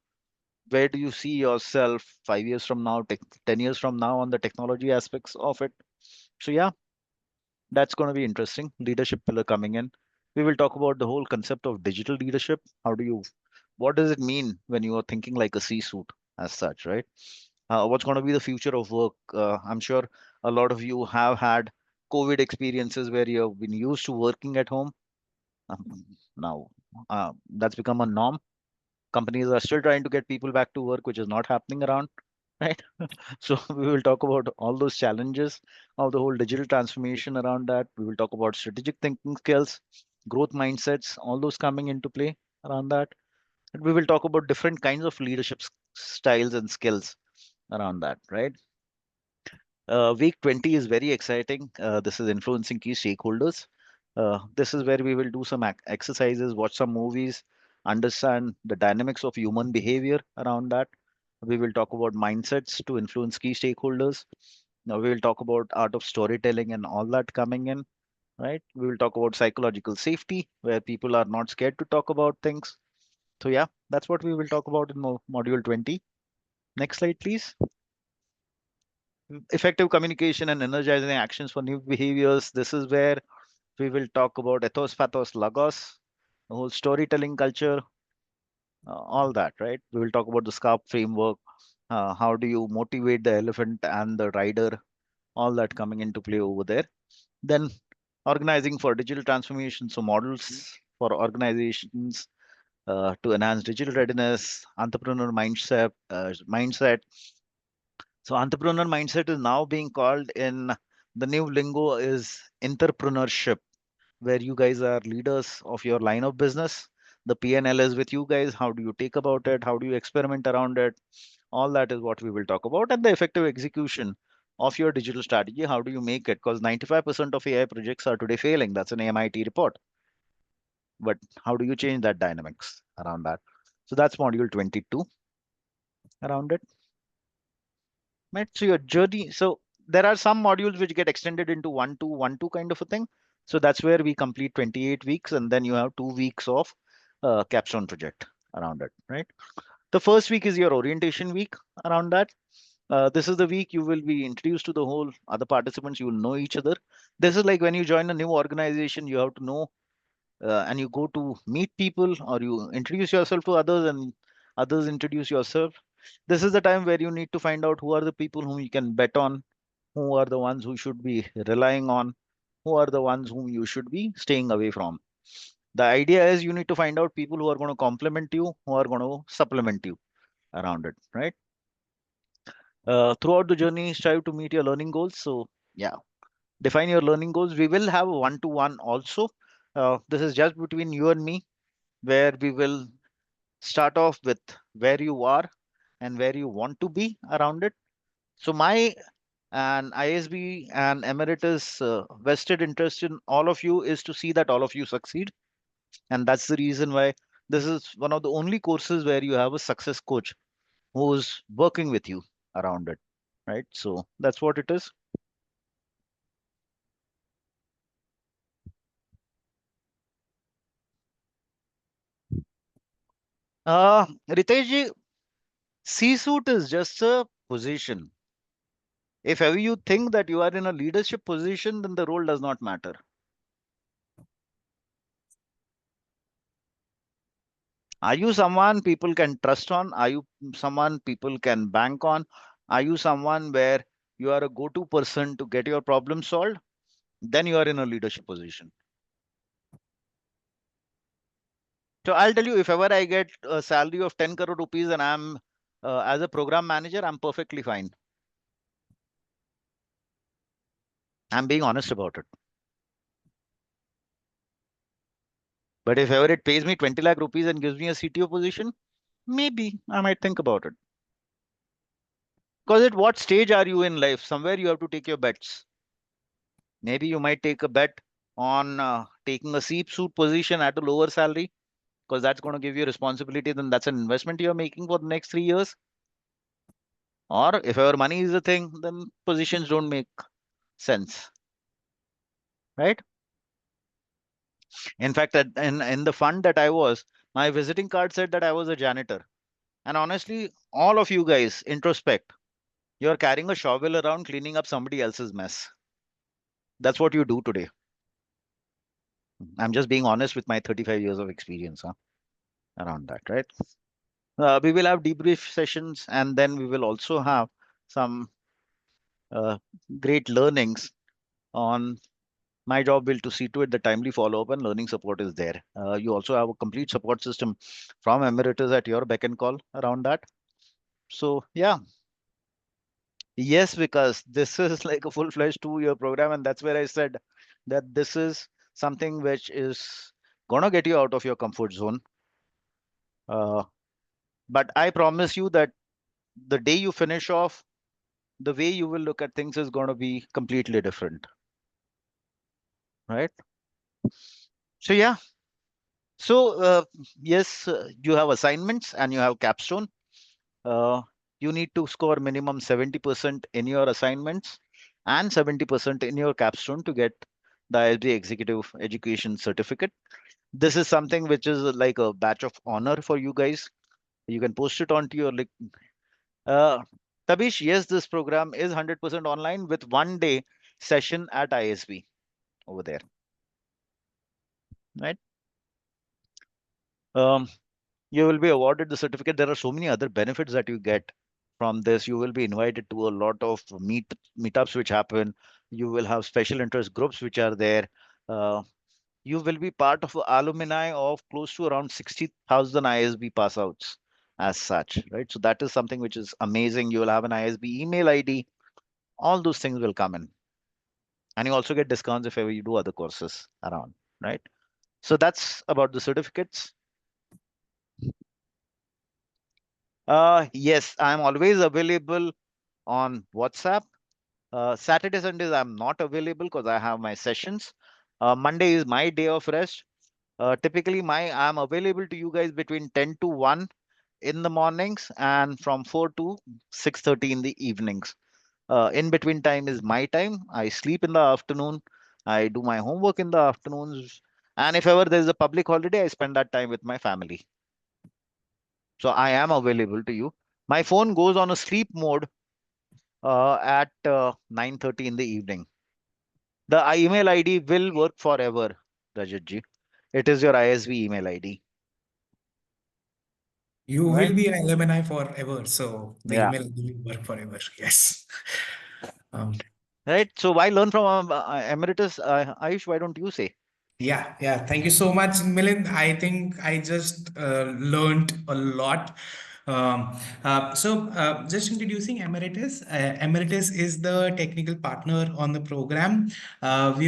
where do you see yourself 5 years from now, 10 years from now on the technology aspects of it. So yeah, that's going to be interesting. Leadership pillar coming in. We will talk about the whole concept of digital leadership. What does it mean when you are thinking like a C-suite as such, right? What's going to be the future of work? I'm sure a lot of you have had COVID experiences where you have been used to working at home. Now, that's become a norm. Companies are still trying to get people back to work, which is not happening around, right? So we will talk about all those challenges of the whole digital transformation around that. We will talk about strategic thinking skills, growth mindsets, all those coming into play around that. And we will talk about different kinds of leadership styles and skills around that, right? Week 20 is very exciting. This is influencing key stakeholders. This is where we will do some exercises, watch some movies, understand the dynamics of human behavior around that. We will talk about mindsets to influence key stakeholders. Now we will talk about art of storytelling and all that coming in, right? We will talk about psychological safety, where people are not scared to talk about things. So yeah, that's what we will talk about in module 20. Next slide, please. Effective communication and energizing actions for new behaviors. This is where we will talk about ethos, pathos, logos, the whole storytelling culture, all that, right? We will talk about the SCARP framework. How do you motivate the elephant and the rider? All that coming into play over there. Then organizing for digital transformation. So models for organizations to enhance digital readiness, entrepreneur mindset. So entrepreneur mindset is now being called in the new lingo is entrepreneurship, where you guys are leaders of your line of business. The PNL is with you guys. How do you take about it? How do you experiment around it? All that is what we will talk about. And the effective execution of your digital strategy. How do you make it? Because 95% of AI projects are today failing. That's an MIT report. But how do you change that dynamics around that? So that's module 22 around it. Right. So your journey. So there are some modules which get extended into 1-2 kind of a thing. So that's where we complete 28 weeks, and then you have 2 weeks of capstone project around it. Right. The first week is your orientation week around that. This is the week you will be introduced to the whole other participants. You will know each other. This is like when you join a new organization, you have to know and you go to meet people or you introduce yourself to others and others introduce yourself. This is the time where you need to find out who are the people whom you can bet on, who are the ones who should be relying on, who are the ones whom you should be staying away from. The idea is you need to find out people who are going to complement you, who are going to supplement you around it, right? Throughout the journey, strive to meet your learning goals. So, yeah, define your learning goals. We will have a one-to-one also. This is just between you and me, where we will start off with where you are and where you want to be around it. So my and ISB and Emeritus vested interest in all of you is to see that all of you succeed. And that's the reason why this is one of the only courses where you have a success coach who's working with you around it. Right. So that's what it is. Ritesh, C-suite is just a position. If ever you think that you are in a leadership position, then the role does not matter. Are you someone people can trust on? Are you someone people can bank on? Are you someone where you are a go-to person to get your problem solved? Then you are in a leadership position. So I'll tell you, if ever I get a salary of 10 crore rupees and I'm as a program manager, I'm perfectly fine. I'm being honest about it. But if ever it pays me 20 lakh rupees and gives me a CTO position, maybe I might think about it. Because at what stage are you in life? Somewhere you have to take your bets. Maybe you might take a bet on taking a C-suite position at a lower salary, because that's going to give you responsibility. Then that's an investment you're making for the next 3 years. Or if ever money is a thing, then positions don't make sense. Right? In fact, in the fund that I was, my visiting card said that I was a janitor. And honestly, all of you guys introspect. You're carrying a shovel around cleaning up somebody else's mess. That's what you do today. I'm just being honest with my 35 years of experience around that, right? We will have debrief sessions, and then we will also have some uh, great learnings on my job will to see to it the timely follow-up and learning support is there. You also have a complete support system from Emeritus at your beck and call around that. So yeah, yes, because this is like a full-fledged 2-year program, and that's where I said that this is something which is gonna get you out of your comfort zone. Uh, but I promise you that the day you finish off, the way you will look at things is going to be completely different, right? So yeah, so yes, you have assignments and you have capstone. Uh, you need to score minimum 70% in your assignments and 70% in your capstone to get the ISB Executive Education certificate. This is something which is like a badge of honor for you guys. You can post it onto your like. Uh, Tabish, yes, this program is 100% online with 1 day session at ISB over there, right? Um, you will be awarded the certificate. There are so many other benefits that you get from this. You will be invited to a lot of meetups which happen. You will have special interest groups which are there. Uh, you will be part of alumni of close to around 60,000 ISB pass outs as such, right? So that is something which is amazing. You will have an ISB email ID. All those things will come in. And you also get discounts if ever you do other courses around, right? So that's about the certificates. Yes, I'm always available on WhatsApp. Saturday, Sundays, I'm not available because I have my sessions. Monday is my day of rest. Typically, I'm available to you guys between 10 to 1 in the mornings and from 4 to 6:30 in the evenings. In between time is my time. I sleep in the afternoon. I do my homework in the afternoons. And if ever there's a public holiday, I spend that time with my family. So I am available to you. My phone goes on a sleep mode at 9:30 in the evening. The email ID will work forever, Rajatji. It is your ISV email ID, You right? will be an alumni forever, so the Yeah, email will work forever. Yes. Um, right. So why learn from Emeritus? Ayush, why don't you say? yeah. Thank you so much, Milind. I think I just learned a lot Just introducing Emeritus. Emeritus is the technical partner on the program. We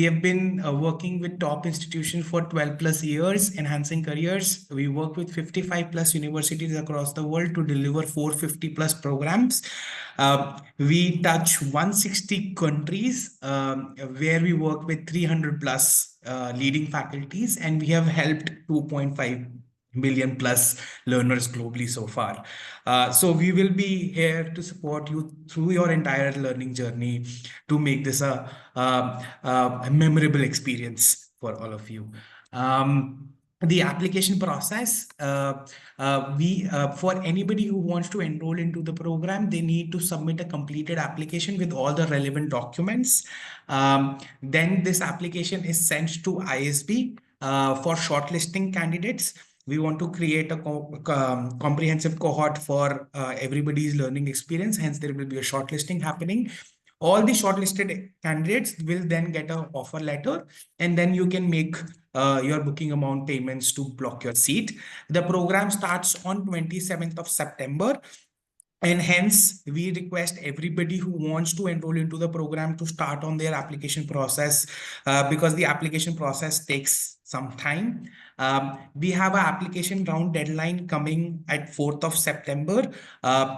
have been working with top institutions for 12 plus years, enhancing careers. We work with 55 plus universities across the world to deliver 450 plus programs. We touch 160 countries where we work with 300 plus leading faculties, and we have helped 2.5 million plus learners globally so far. So we will be here to support you through your entire learning journey to make this a memorable experience for all of you. The application process, for anybody who wants to enroll into the program, they need to submit a completed application with all the relevant documents. Then this application is sent to ISB for shortlisting candidates. We want to create a comprehensive cohort for everybody's learning experience. Hence, there will be a shortlisting happening. All the shortlisted candidates will then get an offer letter, and then you can make your booking amount payments to block your seat. The program starts on 27th of September. And hence, we request everybody who wants to enroll into the program to start on their application process because the application process takes some time. We have an application round deadline coming at 4th of September.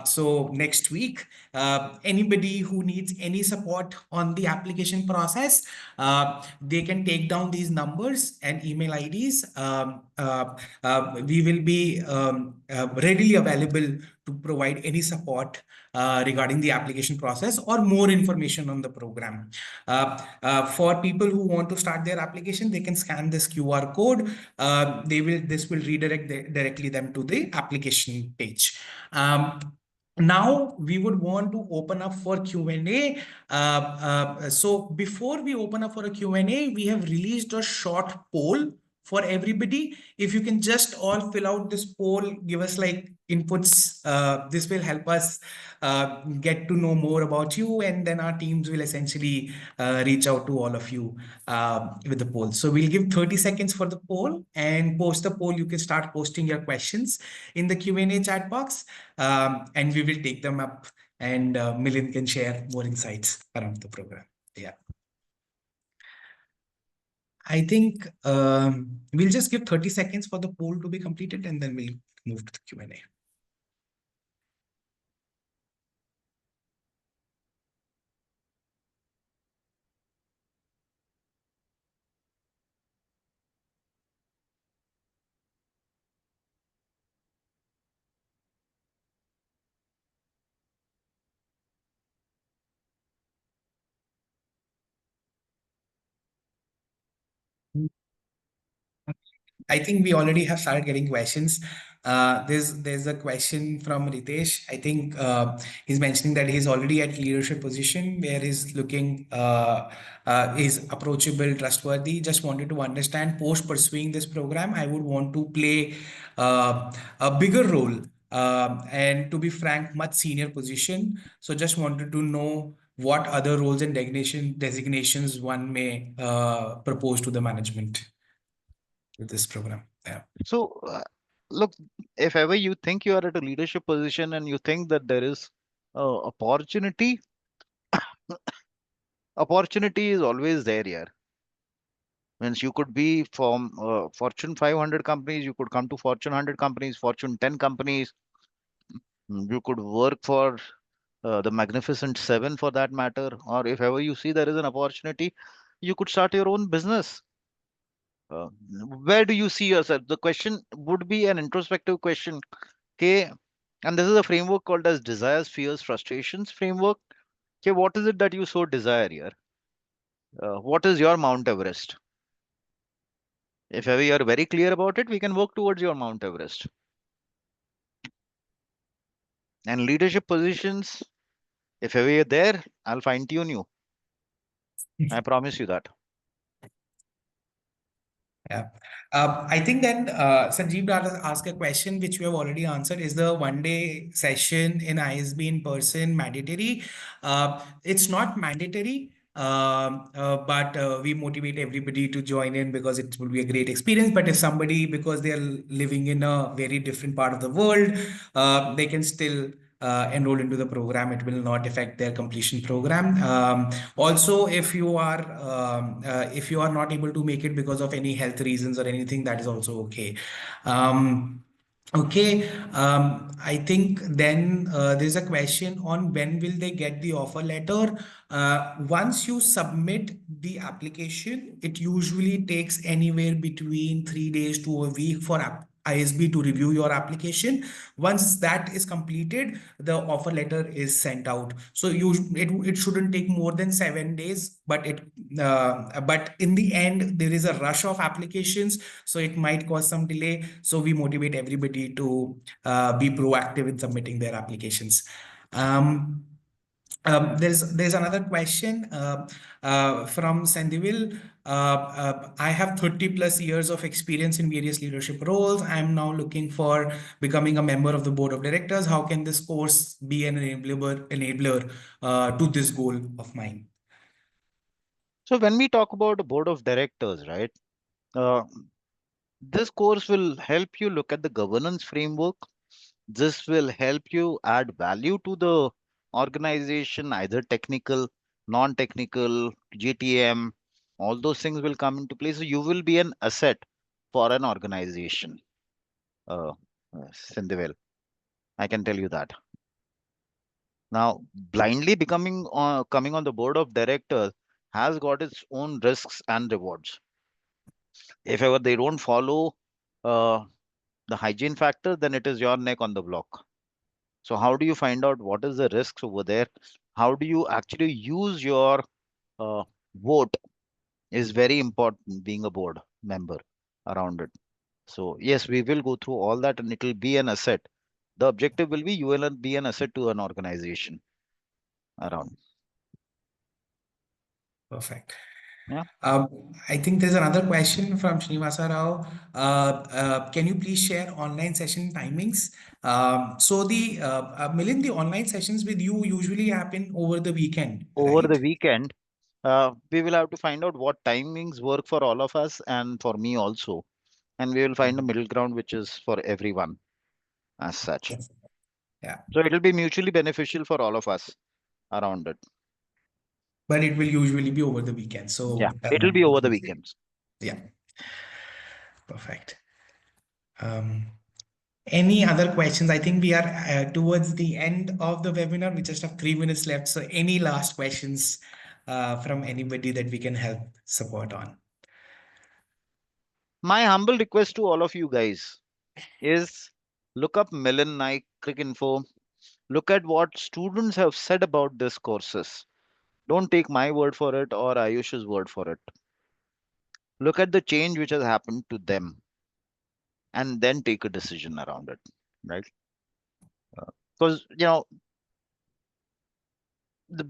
So next week, anybody who needs any support on the application process, they can take down these numbers and email IDs. We will be readily available to provide any support regarding the application process or more information on the program. For people who want to start their application, they can scan this QR code. This will redirect directly them to the application page. Now we would want to open up for Q&A. So before we open up for a Q&A, we have released a short poll for everybody. If you can just all fill out this poll, give us like inputs. This will help us get to know more about you, and then our teams will essentially reach out to all of you with the poll. So we'll give 30 seconds for the poll, and post the poll, you can start posting your questions in the Q&A chat box, and we will take them up, and Milind can share more insights around the program. Yeah. I think we'll just give 30 seconds for the poll to be completed, and then we'll move to the Q&A. I think we already have started getting questions. There's a question from Ritesh. I think he's mentioning that he's already at leadership position where he's looking, is approachable, trustworthy. Just wanted to understand, post pursuing this program, I would want to play a bigger role. And to be frank, much senior position. So just wanted to know what other roles and designations one may propose to the management with this program. Yeah. So, look, if ever you think you are at a leadership position and you think that there is opportunity, opportunity is always there here. Means you could be from Fortune 500 companies, you could come to Fortune 100 companies, Fortune 10 companies. You could work for the Magnificent Seven for that matter. Or if ever you see there is an opportunity, you could start your own business. Where do you see yourself? The question would be an introspective question. Okay. And this is a framework called as desires, fears, frustrations framework. Okay. What is it that you so desire here? What is your Mount Everest? If ever you are very clear about it, we can work towards your Mount Everest. And leadership positions, if ever you're there, I'll fine tune you. I promise you that. Yeah. I think then Sanjeev asked a question which we have already answered. Is the one-day session in ISB in person mandatory? It's not mandatory, But we motivate everybody to join in because it will be a great experience. But if somebody, because they are living in a very different part of the world, they can still enroll into the program. It will not affect their completion program. Also, if you are not able to make it because of any health reasons or anything, that is also okay. Okay, I think then there's a question on when will they get the offer letter. Once you submit the application, it usually takes anywhere between 3 days to a week for ISB to review your application. Once that is completed, the offer letter is sent out. So it shouldn't take more than 7 days, but in the end there is a rush of applications, so it might cause some delay. So we motivate everybody to be proactive in submitting their applications. Um, there's another question from Sandivil. I have 30 plus years of experience in various leadership roles. I'm now looking for becoming a member of the board of directors. How can this course be an enabler to this goal of mine? So when we talk about a board of directors, right? Uh, this course will help you look at the governance framework. This will help you add value to the organization, either technical, non-technical, GTM, all those things will come into place. So you will be an asset for an organization, uh, Sindhivil. I can tell you that. Now, blindly coming on the board of directors has got its own risks and rewards. If ever they don't follow uh, the hygiene factor, then it is your neck on the block. So how do you find out what is the risks over there? How do you actually use your uh, vote is very important being a board member around it. So yes, we will go through all that and it will be an asset. The objective will be you will be an asset to an organization around. Perfect. Yeah. I think there's another question from Srinivasa Rao. Can you please share online session timings? Milind, the online sessions with you usually happen over the weekend, Over the right? weekend, we will have to find out what timings work for all of us and for me also. And we will find a middle ground which is for everyone as such. Yes. Yeah, So it will be mutually beneficial for all of us around it. but it will usually be over the weekend. Yeah, So it will be over the weekends. yeah, perfect. Um, any other questions? I think we are towards the end of the webinar. We just have 3 minutes left. So any last questions from anybody that we can help support on? My humble request to all of you guys is look up Milind Naik, click info, look at what students have said about this courses. Don't take my word for it or Ayush's word for it. Look at the change which has happened to them and then take a decision around it, right? Because, the,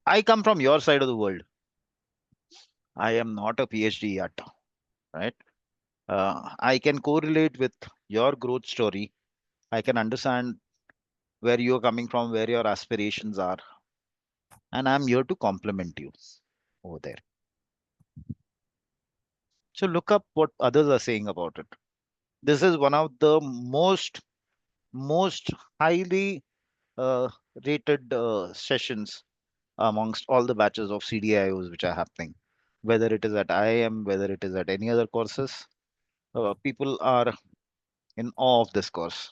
I come from your side of the world. I am not a PhD yet, right? I can correlate with your growth story. I can understand where you're coming from, where your aspirations are, and I'm here to compliment you over there. So look up what others are saying about it. This is one of the most highly uh, rated sessions amongst all the batches of CDIOs which are happening. Whether it is at IIM, whether it is at any other courses, people are in awe of this course.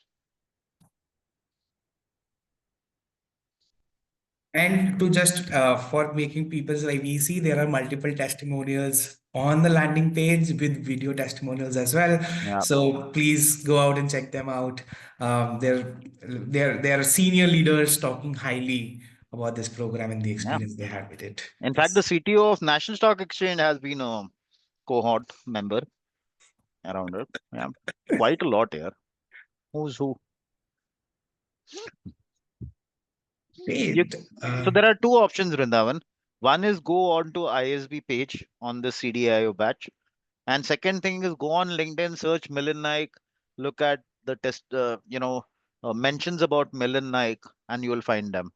And to just for making people's life easy, there are multiple testimonials on the landing page with video testimonials as well. Yeah, So please go out and check them out. They're senior leaders talking highly about this program and the yeah. experience they had with it. In fact, the Yes. CTO of National Stock Exchange has been a cohort member around it. Yeah, quite a lot here. Who's who? You, Great. so there are two options, Vrindavan. One is go on to ISB page on the CDAIO batch. And second thing is go on LinkedIn, search Milind Naik, look at the mentions about Milind Naik, and you will find them.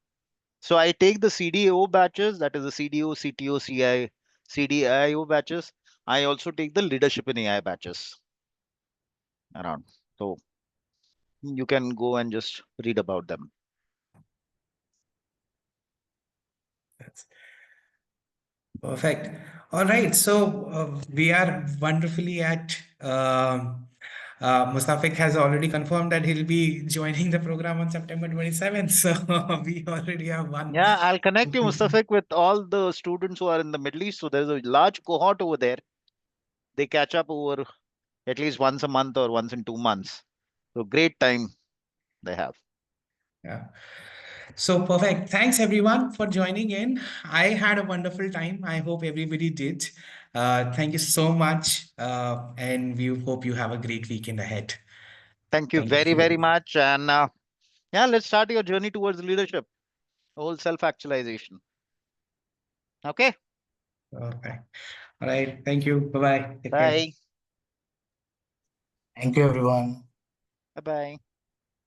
So I take the CDAO batches, that is the CDO, CTO, CDAIO batches. I also take the leadership in AI batches around. So you can go and just read about them. That's perfect. All right. So we are wonderfully at. Mustafik has already confirmed that he'll be joining the program on September 27th. So we already have one. Yeah, I'll connect you, Mustafik, with all the students who are in the Middle East. So there's a large cohort over there. They catch up over at least once a month or once in 2 months. So great time they have. Yeah. So perfect. Thanks everyone for joining in. I had a wonderful time. I hope everybody did. Thank you so much. And we hope you have a great weekend ahead. Thank you Thank very, very you. much. And yeah, let's start your journey towards leadership, whole self-actualization. Okay. Okay. All right. Thank you. Bye-bye. Take care. Bye. Thank you, everyone. Bye-bye.